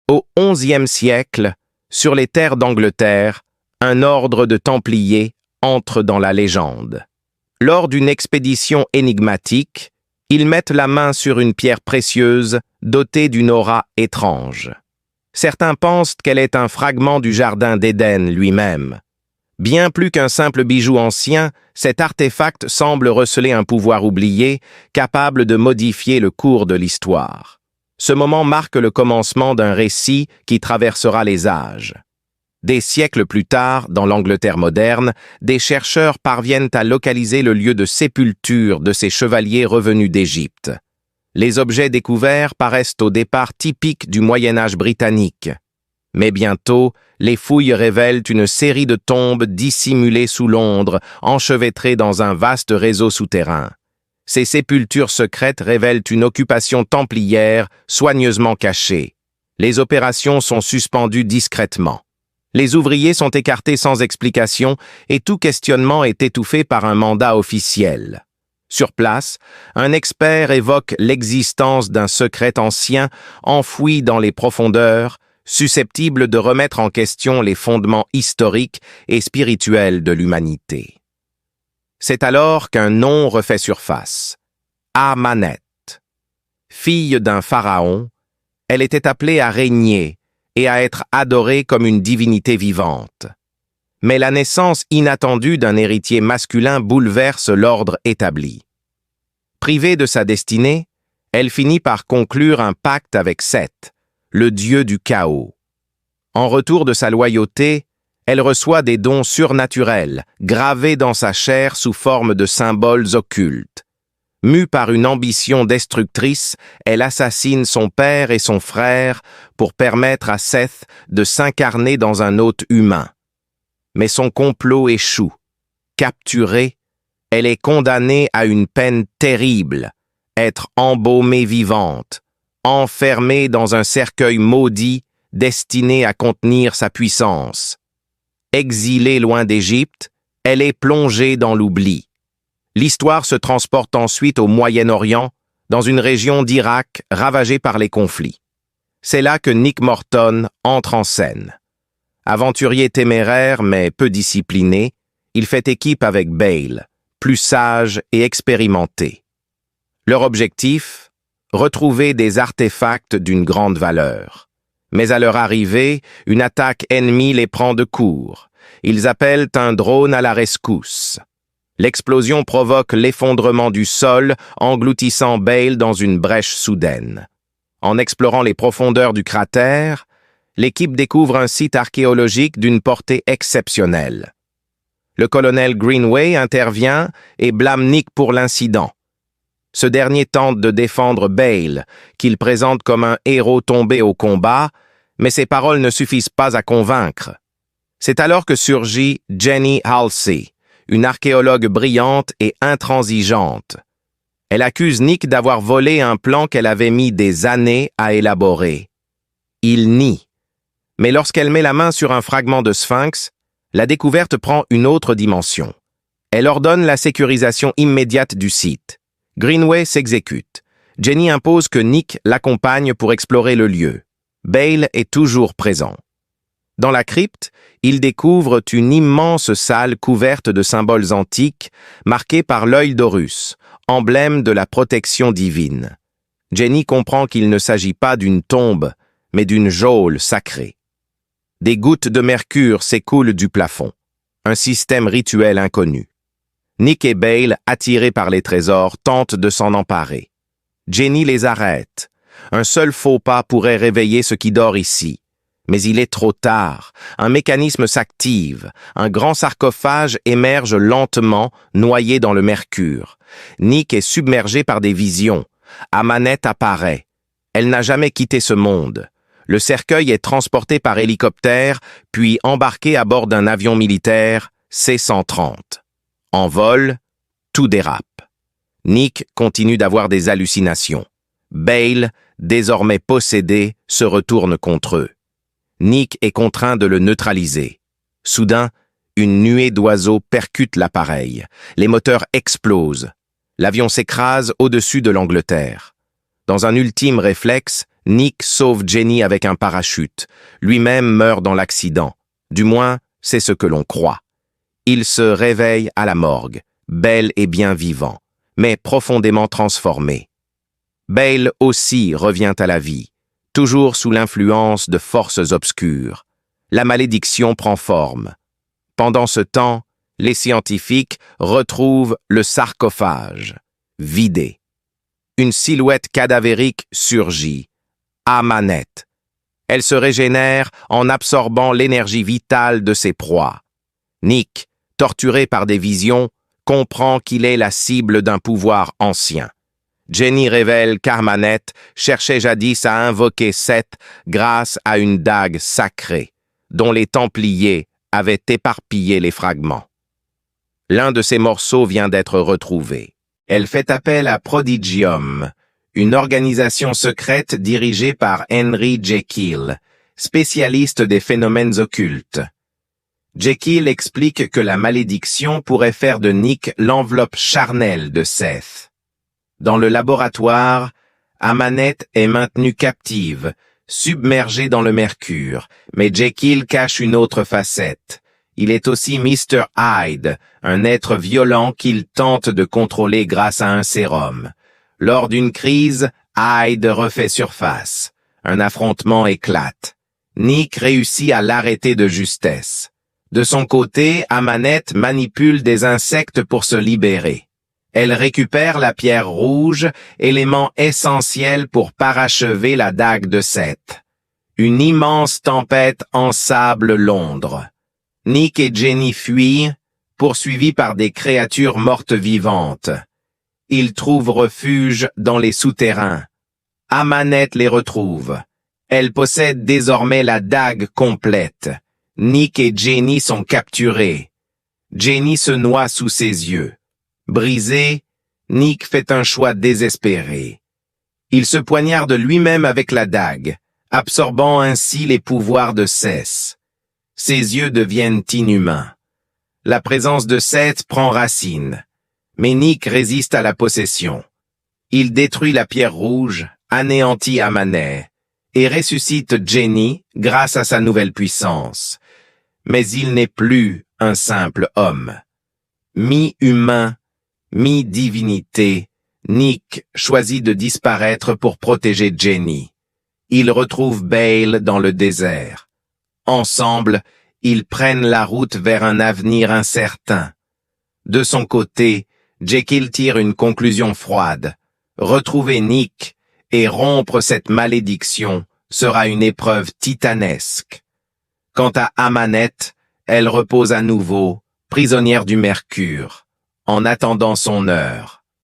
Au XIe siècle, sur les terres d'Angleterre, un ordre de Templiers entre dans la légende. Lors d'une expédition énigmatique, ils mettent la main sur une pierre précieuse dotée d'une aura étrange. Certains pensent qu'elle est un fragment du jardin d'Éden lui-même. Bien plus qu'un simple bijou ancien, cet artefact semble receler un pouvoir oublié, capable de modifier le cours de l'histoire. Ce moment marque le commencement d'un récit qui traversera les âges. Des siècles plus tard, dans l'Angleterre moderne, des chercheurs parviennent à localiser le lieu de sépulture de ces chevaliers revenus d'Égypte. Les objets découverts paraissent au départ typiques du Moyen-Âge britannique. Mais bientôt, les fouilles révèlent une série de tombes dissimulées sous Londres, enchevêtrées dans un vaste réseau souterrain. Ces sépultures secrètes révèlent une occupation templière soigneusement cachée. Les opérations sont suspendues discrètement. Les ouvriers sont écartés sans explication et tout questionnement est étouffé par un mandat officiel. Sur place, un expert évoque l'existence d'un secret ancien enfoui dans les profondeurs, susceptible de remettre en question les fondements historiques et spirituels de l'humanité. C'est alors qu'un nom refait surface. Amenet. Fille d'un pharaon, elle était appelée à régner et à être adorée comme une divinité vivante. Mais la naissance inattendue d'un héritier masculin bouleverse l'ordre établi. Privée de sa destinée, elle finit par conclure un pacte avec Seth, le dieu du chaos. En retour de sa loyauté, elle reçoit des dons surnaturels, gravés dans sa chair sous forme de symboles occultes. Mue par une ambition destructrice, elle assassine son père et son frère pour permettre à Seth de s'incarner dans un hôte humain. Mais son complot échoue. Capturée, elle est condamnée à une peine terrible, être embaumée vivante, enfermée dans un cercueil maudit destiné à contenir sa puissance. Exilée loin d'Égypte, elle est plongée dans l'oubli. L'histoire se transporte ensuite au Moyen-Orient, dans une région d'Irak ravagée par les conflits. C'est là que Nick Morton entre en scène. Aventurier téméraire mais peu discipliné, il fait équipe avec Bale, plus sage et expérimenté. Leur objectif? Retrouver des artefacts d'une grande valeur. Mais à leur arrivée, une attaque ennemie les prend de court. Ils appellent un drone à la rescousse. L'explosion provoque l'effondrement du sol, engloutissant Bale dans une brèche soudaine. En explorant les profondeurs du cratère, l'équipe découvre un site archéologique d'une portée exceptionnelle. Le colonel Greenway intervient et blâme Nick pour l'incident. Ce dernier tente de défendre Bale, qu'il présente comme un héros tombé au combat, mais ses paroles ne suffisent pas à convaincre. C'est alors que surgit Jenny Halsey, une archéologue brillante et intransigeante. Elle accuse Nick d'avoir volé un plan qu'elle avait mis des années à élaborer. Il nie. Mais lorsqu'elle met la main sur un fragment de sphinx, la découverte prend une autre dimension. Elle ordonne la sécurisation immédiate du site. Greenway s'exécute. Jenny impose que Nick l'accompagne pour explorer le lieu. Bale est toujours présent. Dans la crypte, ils découvrent une immense salle couverte de symboles antiques, marquée par l'œil d'Horus, emblème de la protection divine. Jenny comprend qu'il ne s'agit pas d'une tombe, mais d'une geôle sacrée. Des gouttes de mercure s'écoulent du plafond, un système rituel inconnu. Nick et Bale, attirés par les trésors, tentent de s'en emparer. Jenny les arrête. Un seul faux pas pourrait réveiller ce qui dort ici. Mais il est trop tard. Un mécanisme s'active. Un grand sarcophage émerge lentement, noyé dans le mercure. Nick est submergé par des visions. Amenet apparaît. Elle n'a jamais quitté ce monde. Le cercueil est transporté par hélicoptère, puis embarqué à bord d'un avion militaire C-130. En vol, tout dérape. Nick continue d'avoir des hallucinations. Bale, désormais possédé, se retourne contre eux. Nick est contraint de le neutraliser. Soudain, une nuée d'oiseaux percute l'appareil. Les moteurs explosent. L'avion s'écrase au-dessus de l'Angleterre. Dans un ultime réflexe, Nick sauve Jenny avec un parachute. Lui-même meurt dans l'accident. Du moins, c'est ce que l'on croit. Il se réveille à la morgue, bel et bien vivant, mais profondément transformé. Bale aussi revient à la vie, toujours sous l'influence de forces obscures. La malédiction prend forme. Pendant ce temps, les scientifiques retrouvent le sarcophage, vidé. Une silhouette cadavérique surgit, Amanet. Elle se régénère en absorbant l'énergie vitale de ses proies. Nick, torturé par des visions, comprend qu'il est la cible d'un pouvoir ancien. Jenny révèle qu'Amanet cherchait jadis à invoquer Seth grâce à une dague sacrée, dont les Templiers avaient éparpillé les fragments. L'un de ces morceaux vient d'être retrouvé. Elle fait appel à Prodigium, une organisation secrète dirigée par Henry Jekyll, spécialiste des phénomènes occultes. Jekyll explique que la malédiction pourrait faire de Nick l'enveloppe charnelle de Seth. Dans le laboratoire, Amanet est maintenue captive, submergée dans le mercure, mais Jekyll cache une autre facette. Il est aussi Mr. Hyde, un être violent qu'il tente de contrôler grâce à un sérum. Lors d'une crise, Hyde refait surface. Un affrontement éclate. Nick réussit à l'arrêter de justesse. De son côté, Amanet manipule des insectes pour se libérer. Elle récupère la pierre rouge, élément essentiel pour parachever la dague de Seth. Une immense tempête ensable Londres. Nick et Jenny fuient, poursuivis par des créatures mortes vivantes. Ils trouvent refuge dans les souterrains. Amanet les retrouve. Elle possède désormais la dague complète. Nick et Jenny sont capturés. Jenny se noie sous ses yeux. Brisé, Nick fait un choix désespéré. Il se poignarde lui-même avec la dague, absorbant ainsi les pouvoirs de Seth. Ses yeux deviennent inhumains. La présence de Seth prend racine, mais Nick résiste à la possession. Il détruit la pierre rouge, anéantit Amanet, et ressuscite Jenny grâce à sa nouvelle puissance. Mais il n'est plus un simple homme. Mi-humain, mi-divinité, Nick choisit de disparaître pour protéger Jenny. Il retrouve Bale dans le désert. Ensemble, ils prennent la route vers un avenir incertain. De son côté, Jekyll tire une conclusion froide. Retrouver Nick et rompre cette malédiction sera une épreuve titanesque. Quant à Amanet, elle repose à nouveau, prisonnière du mercure, en attendant son heure.